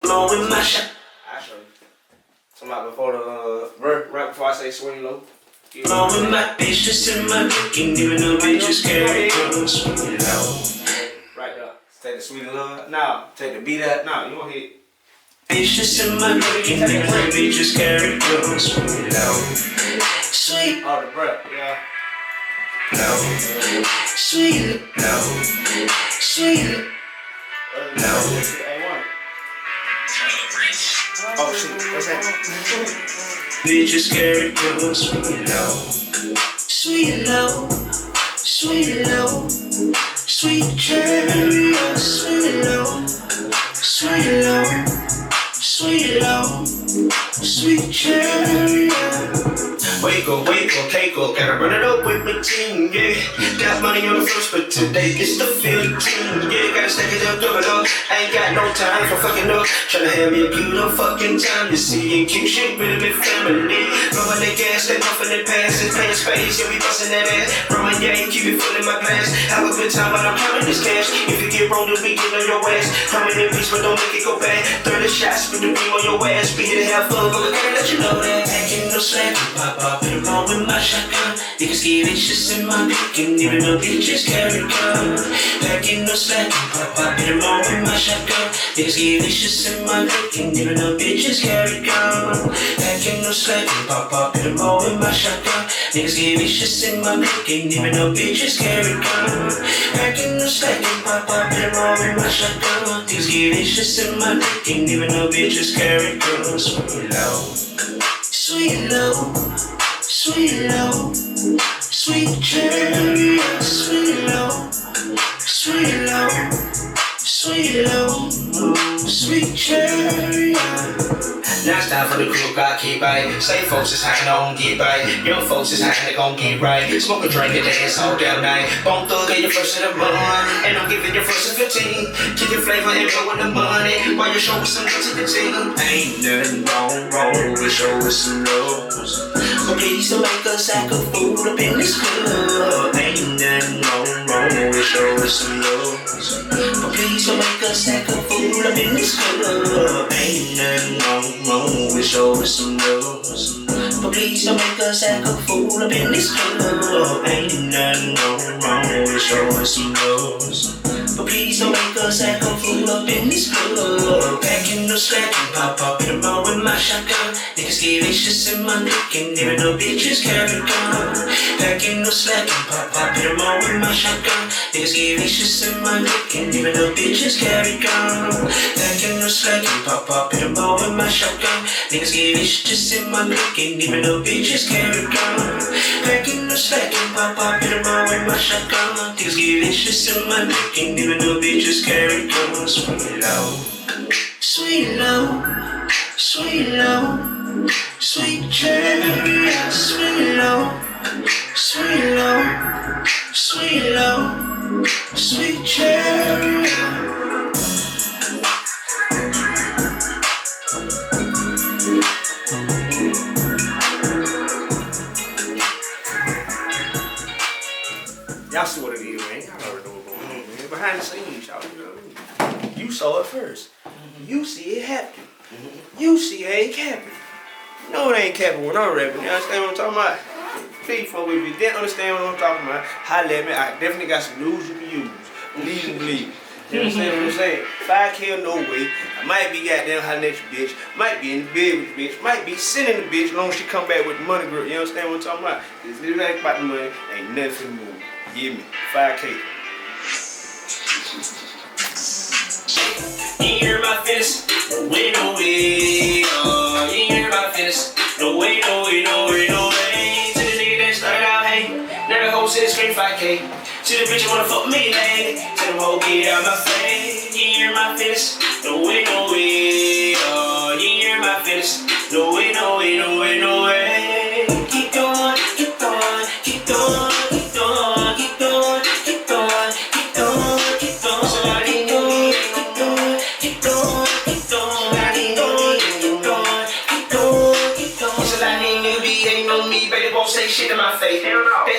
Blowing my shot. I'll show you. Somebody before the verse, right before I say swing low. Blowing my bitch just in my dick and giving a bitch a scary girl. Swing low. Right there. Take the sweet love. Now, take the beat up. Now, you gon' hit. Bitch just in my dick and giving a bitch a scary girl. Swing low. Sweet. Oh, the breath. Yeah. Low. Sweet. Low. Sweet. Low. Oh shit, what's that? Bitch is scary girl, sweet low. Sweet low, sweet low. Sweet cherry, sweet low. Sweet low, sweet low. Sweet cherry. Wake up, cake up, gotta run it up with my team, yeah. Got money on the first, but today it's the 15, yeah. Gotta stack it up, double up. I ain't got no time for fucking up. Tryna have me a good fucking time. You see, ain't cute shit with a big family. Blowing that gas, they puffin' and passin', paying space, yeah, we bustin' that ass. Roman, yeah, keep it full in my glass. Have a good time, but I'm counting this cash. If you get wrong, then we get on your ass. Coming in peace, but don't make it go bad. 30 shots with the beam on your ass. Be here to have fun, but I gotta let you know that. Ain't no slack, pop up in the wrong with my shotgun. Niggas get itches in my dick and even though bitches carry gun. Packing no slack, pop up in the wrong with my shotgun. Niggas get itches in my dick and even though bitches carry gun. Packing no slack, pop up in the wrong with my shotgun. Niggas get itches in my dick and even though bitches carry gun. Packing no slack, pop up in the wrong with my shotgun. Niggas get itches in my dick and even though bitches carry gun. Sweet low. Sweet low, sweet low, sweet cherry, sweet low, sweet low, sweet low, sweet cherry. Now it's time for the crew, I keep right. Say folks is hacking on, get right. Young folks is hacking, they gon' get right. Smoke a drink and dance all damn night. Bone thug ain't your first of the month, and I'm giving you first of 15. Keep your flavor and blow with the money, while you show us some love to the team. Ain't nothing wrong, we show us some love. But please don't make us act a fool up in this club. Ain't nothing wrong, we show us some love. But please don't make us act a fool up in this club. Ain't nothing wrong, we show us some love. But please don't make us act a fool up in this club. Ain't nothing wrong, we show us some love. But please don't make us act a fool up in this club. Packing no slack and pop in the mall with my shotgun. Niggas get itches in my dick and even though bitches carry gun. Packing no slack and pop in the mall with my shotgun. Niggas get itches in my dick and even though bitches carry gun. Packing no slack and pop in the mall with my shotgun. Niggas get itches in my dick and even though bitches carry gun. Packing no slack and pop in the mall with my shotgun. Niggas get itches in my dick and even though bitches carry guns. Sweet low, sweet low, sweet low, sweet cherry, sweet low, sweet low, sweet low, sweet cherry. Y'all see what it is, man. Y'all already know what's going on, man. Behind the scenes, y'all. You know what I mean? You saw it first. You see it happen. You see it ain't capping. You know it ain't capping when I'm rapping. You understand what I'm talking about? Please, folks, if you didn't understand what I'm talking about, holla at me. I definitely got some news you can use. Believe and believe. You understand what I'm saying? 5K or no way. I might be goddamn hollering at your bitch. Might be in the bed with the bitch. Might be sending the bitch as long as she come back with the money, girl. You understand what I'm talking about? It's literally ain't about the money. Ain't nothing move. Give me 5K. You hear my fist? No way, no way. You hear my fist? No way, no way, no way, no way. To the nigga that started out, hey. Now the hoe said scream 5K. To the bitch you wanna fuck me, lady. Tell them hoe get out my face. You hear my fist? No way, no way. You hear my fist? No way, no way, no way, no way. Keep going, keep going, keep going. Shit in my face. They